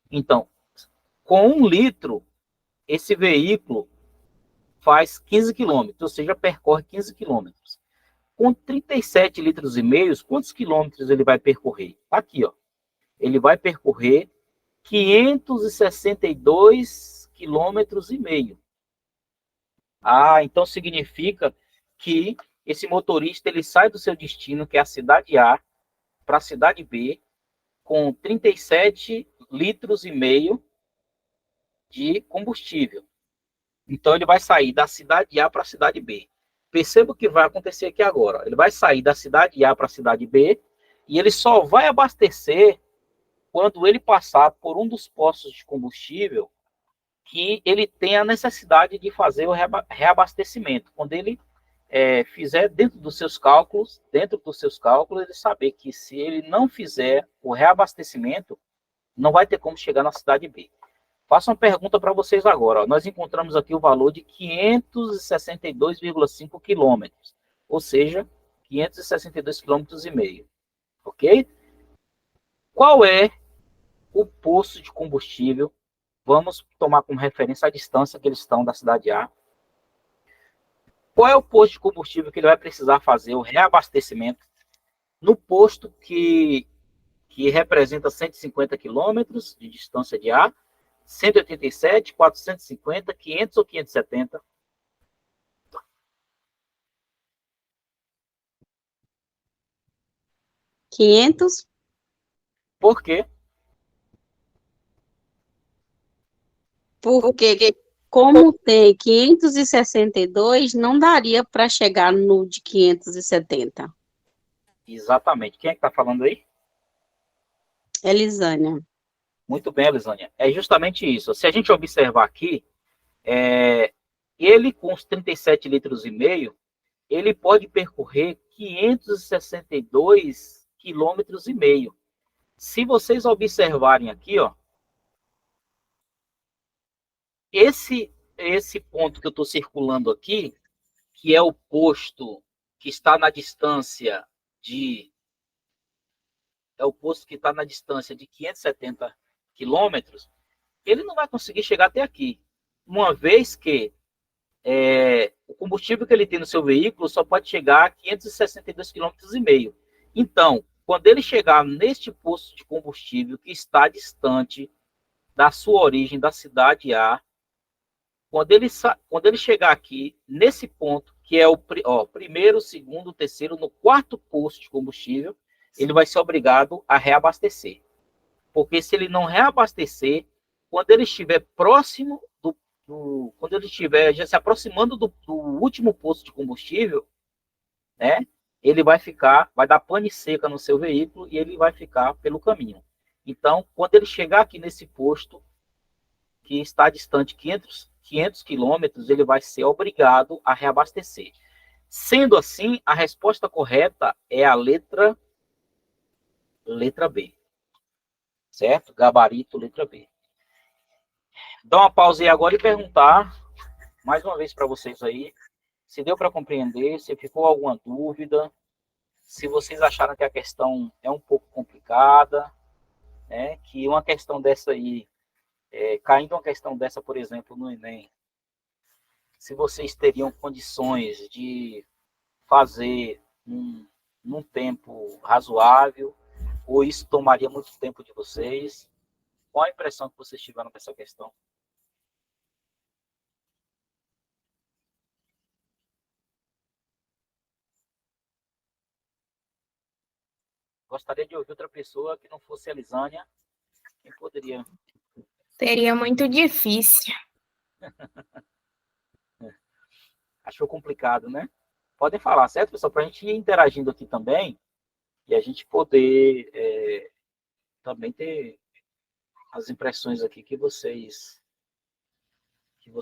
Então, com 1 litro, esse veículo faz 15 quilômetros, ou seja, percorre 15 quilômetros. Com 37 litros e meio, quantos quilômetros ele vai percorrer? Aqui, ó. Ele vai percorrer 562 quilômetros e meio. Ah, então significa que esse motorista ele sai do seu destino, que é a cidade A, para a cidade B, com 37 litros e meio de combustível. Então ele vai sair da cidade A para a cidade B. Perceba o que vai acontecer aqui agora. Ele vai sair da cidade A para a cidade B e ele só vai abastecer quando ele passar por um dos postos de combustível que ele tem a necessidade de fazer o reabastecimento. Quando ele fizer dentro dos seus cálculos, ele saber que se ele não fizer o reabastecimento, não vai ter como chegar na cidade B. Faço uma pergunta para vocês agora. Ó. Nós encontramos aqui o valor de 562,5 quilômetros, ou seja, 562 quilômetros e meio. Ok? Qual é o posto de combustível? Vamos tomar como referência a distância que eles estão da cidade A. Qual é o posto de combustível que ele vai precisar fazer o reabastecimento no posto que representa 150 quilômetros de distância de A, 187, 450, 500 ou 570? 500. Por quê? Porque como tem 562, não daria para chegar no de 570. Exatamente. Quem é que está falando aí? Elisânia. Muito bem, Elisânia. É justamente isso. Se a gente observar aqui, ele com os 37 litros e meio, ele pode percorrer 562 quilômetros e meio. Se vocês observarem aqui, ó, esse ponto que eu estou circulando aqui, que é o posto que está na distância de 570 quilômetros, ele não vai conseguir chegar até aqui, uma vez que o combustível que ele tem no seu veículo só pode chegar a 562,5 km. Então, quando ele chegar neste posto de combustível que está distante da sua origem, da cidade A, quando ele chegar aqui, nesse ponto, que é o primeiro, segundo, terceiro, no quarto posto de combustível, ele vai ser obrigado a reabastecer. Porque se ele não reabastecer, quando ele estiver próximo quando ele estiver já se aproximando do último posto de combustível, né, ele vai dar pane seca no seu veículo e ele vai ficar pelo caminho. Então, quando ele chegar aqui nesse posto, que está distante 500 quilômetros, ele vai ser obrigado a reabastecer. Sendo assim, a resposta correta é a letra B. Certo? Gabarito, letra B. Dá uma pausa aí agora e perguntar, mais uma vez para vocês aí, se deu para compreender, se ficou alguma dúvida, se vocês acharam que a questão é um pouco complicada, né? Que uma questão dessa aí, caindo uma questão dessa, por exemplo, no Enem, se vocês teriam condições de fazer num tempo razoável, ou isso tomaria muito tempo de vocês? Qual a impressão que vocês tiveram dessa questão? Gostaria de ouvir outra pessoa que não fosse a Elisânia. Quem poderia? Seria muito difícil. Achou complicado, né? Podem falar, certo, pessoal? Para a gente ir interagindo aqui também e a gente poder também ter as impressões aqui que vocês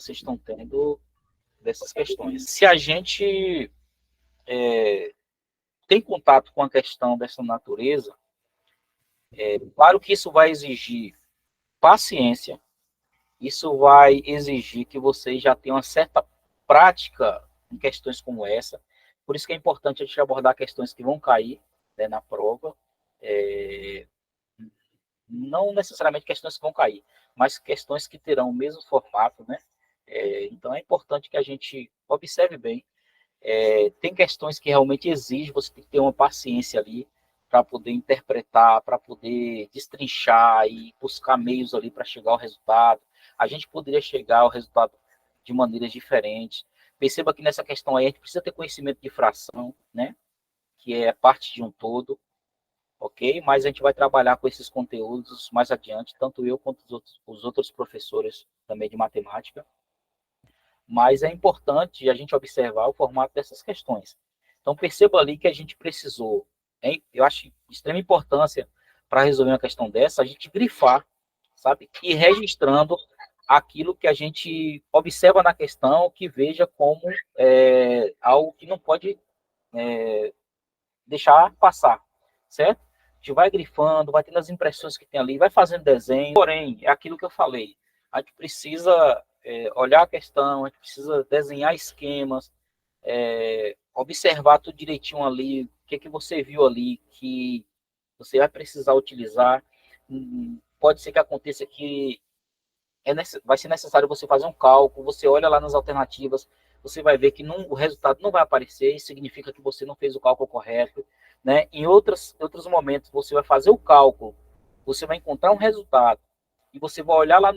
estão tendo dessas questões. Se a gente tem contato com a questão dessa natureza, claro que isso vai exigir paciência, isso vai exigir que vocês já tenham uma certa prática em questões como essa. Por isso que é importante a gente abordar questões que vão cair, né, na prova. Não necessariamente questões que vão cair, mas questões que terão o mesmo formato, né? Então é importante que a gente observe bem. Tem questões que realmente exigem, você tem que ter uma paciência ali para poder interpretar, para poder destrinchar e buscar meios ali para chegar ao resultado. A gente poderia chegar ao resultado de maneiras diferentes. Perceba que nessa questão aí a gente precisa ter conhecimento de fração, né? Que é parte de um todo, ok? Mas a gente vai trabalhar com esses conteúdos mais adiante, tanto eu quanto os outros professores também de matemática. Mas é importante a gente observar o formato dessas questões. Então, perceba ali que a gente precisou, hein? Eu acho de extrema importância para resolver uma questão dessa, a gente grifar, sabe? E registrando aquilo que a gente observa na questão, que veja como algo que não pode deixar passar, certo? A gente vai grifando, vai tendo as impressões que tem ali, vai fazendo desenho. Porém, é aquilo que eu falei, a gente precisa olhar a questão, a gente precisa desenhar esquemas, observar tudo direitinho ali, o que você viu ali que você vai precisar utilizar. Pode ser que aconteça que vai ser necessário você fazer um cálculo, você olha lá nas alternativas, você vai ver que o resultado não vai aparecer, isso significa que você não fez o cálculo correto, né? Em outros momentos, você vai fazer o cálculo, você vai encontrar um resultado, e você vai olhar lá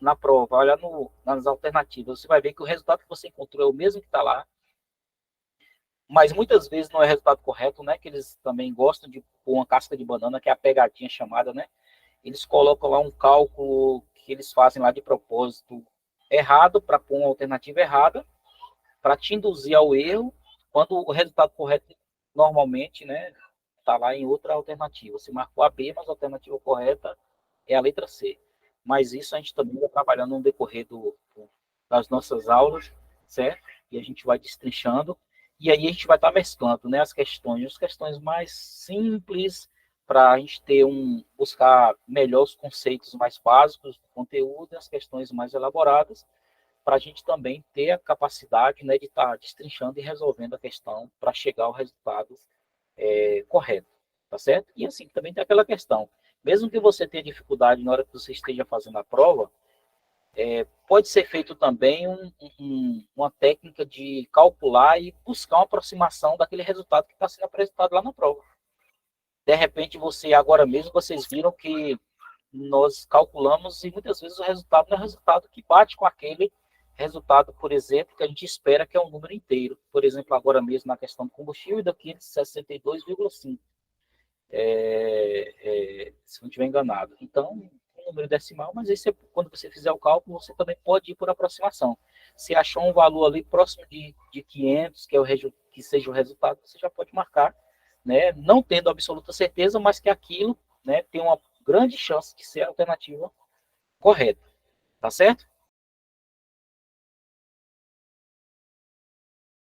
na prova, vai olhar nas alternativas, você vai ver que o resultado que você encontrou é o mesmo que está lá, mas muitas vezes não é o resultado correto, né? Que eles também gostam de pôr uma casca de banana, que é a pegadinha chamada, né? Eles colocam lá um cálculo que eles fazem lá de propósito errado, para pôr uma alternativa errada, para te induzir ao erro, quando o resultado correto, normalmente, né, está lá em outra alternativa. Você marcou a B, mas a alternativa correta é a letra C. Mas isso a gente também vai trabalhando no decorrer das nossas aulas, certo? E a gente vai destrinchando, e aí a gente vai estar mesclando, né, as questões mais simples, para a gente buscar melhor os conceitos mais básicos do conteúdo e as questões mais elaboradas, para a gente também ter a capacidade, né, de estar destrinchando e resolvendo a questão para chegar ao resultado correto, tá certo? E assim, também tem aquela questão, mesmo que você tenha dificuldade na hora que você esteja fazendo a prova, pode ser feito também uma técnica de calcular e buscar uma aproximação daquele resultado que está sendo apresentado lá na prova. De repente, agora mesmo, vocês viram que nós calculamos e muitas vezes o resultado não é o resultado que bate com aquele resultado, por exemplo, que a gente espera, que é um número inteiro. Por exemplo, agora mesmo na questão do combustível, da 562,5. Se não estiver enganado. Então, um número decimal, mas aí quando você fizer o cálculo, você também pode ir por aproximação. Se achou um valor ali próximo de 500, que seja o resultado, você já pode marcar, né? Não tendo absoluta certeza, mas que aquilo, né, tem uma grande chance de ser a alternativa correta. Tá certo?